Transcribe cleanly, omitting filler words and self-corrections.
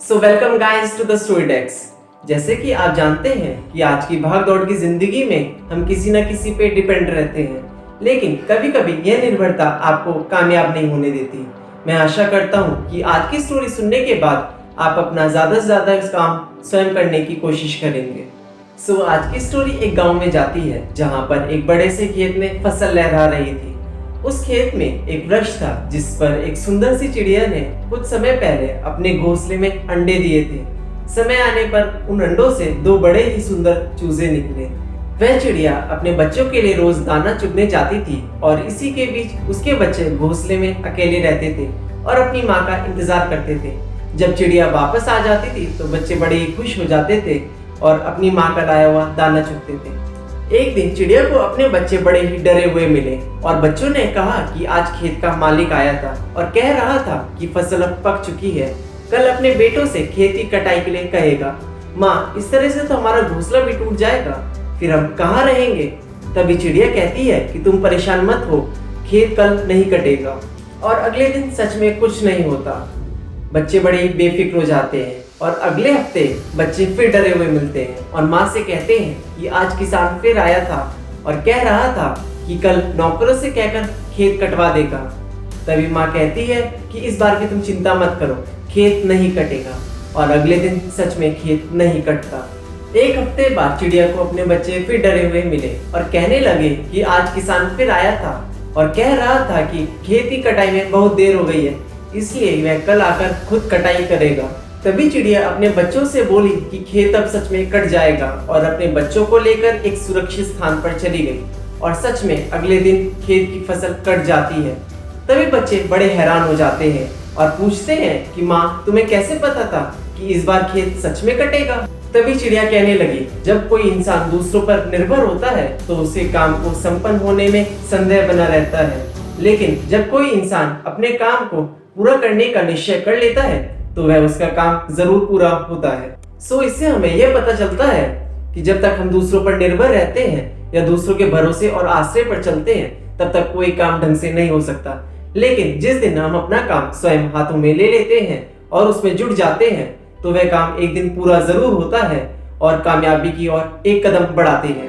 So welcome guys to the story decks. जैसे कि आप जानते हैं कि आज की भाग दौड़ की जिंदगी में हम किसी न किसी पे डिपेंड रहते हैं, लेकिन कभी कभी यह निर्भरता आपको कामयाब नहीं होने देती। मैं आशा करता हूँ कि आज की स्टोरी सुनने के बाद आप अपना ज़्यादा से ज़्यादा काम स्वयं करने की कोशिश करेंगे। सो आज की स्टोरी एक गांव में जाती है जहां पर एक बड़े से खेत में फसल लहरा रही थी। उस खेत में एक वृक्ष था जिस पर एक सुंदर सी चिड़िया ने कुछ समय पहले अपने घोंसले में अंडे दिए थे। समय आने पर उन अंडों से दो बड़े ही सुंदर चूजे निकले। वह चिड़िया अपने बच्चों के लिए रोज दाना चुगने जाती थी और इसी के बीच उसके बच्चे घोंसले में अकेले रहते थे और अपनी माँ का इंतजार करते थे। जब चिड़िया वापस आ जाती थी तो बच्चे बड़े ही खुश हो जाते थे और अपनी माँ का लाया हुआ दाना चुगते थे। एक दिन चिड़िया को अपने बच्चे बड़े ही डरे हुए मिले और बच्चों ने कहा कि आज खेत का मालिक आया था और कह रहा था कि फसल अब पक चुकी है, कल अपने बेटों से खेत की कटाई के लिए कहेगा। माँ, इस तरह से तो हमारा घोंसला भी टूट जाएगा, फिर हम कहाँ रहेंगे। तभी चिड़िया कहती है कि तुम परेशान मत हो, खेत कल नहीं कटेगा। और अगले दिन सच में कुछ नहीं होता। बच्चे बड़े ही बेफिक्र हो जाते हैं और अगले हफ्ते बच्चे फिर डरे हुए मिलते हैं और माँ से कहते हैं कि आज किसान फिर आया था और कह रहा था कि कल नौकरों से कहकर खेत कटवा देगा। तभी माँ कहती है कि इस बार की तुम चिंता मत करो, खेत नहीं कटेगा। और अगले दिन सच में खेत नहीं कटता। एक हफ्ते बाद चिड़िया को अपने बच्चे फिर डरे हुए मिले और कहने लगे कि आज किसान फिर आया था और कह रहा था कि खेत की कटाई में बहुत देर हो गई है, इसलिए वह कल आकर खुद कटाई करेगा। तभी चिड़िया अपने बच्चों से बोली कि खेत अब सच में कट जाएगा और अपने बच्चों को लेकर एक सुरक्षित स्थान पर चली गई। और सच में अगले दिन खेत की फसल कट जाती है। तभी बच्चे बड़े हैरान हो जाते हैं और पूछते हैं कि माँ, तुम्हें कैसे पता था कि इस बार खेत सच में कटेगा। तभी चिड़िया कहने लगी, जब कोई इंसान दूसरों पर निर्भर होता है तो उसे काम को संपन्न होने में संदेह बना रहता है, लेकिन जब कोई इंसान अपने काम को पूरा करने का निश्चय कर लेता है तो वह उसका काम जरूर पूरा होता है। सो इससे हमें यह पता चलता है कि जब तक हम दूसरों पर निर्भर रहते हैं या दूसरों के भरोसे और आश्रय पर चलते हैं तब तक कोई काम ढंग से नहीं हो सकता। लेकिन जिस दिन हम अपना काम स्वयं हाथों में ले लेते हैं और उसमें जुट जाते हैं तो वह काम एक दिन पूरा जरूर होता है और कामयाबी की ओर एक कदम बढ़ाते हैं।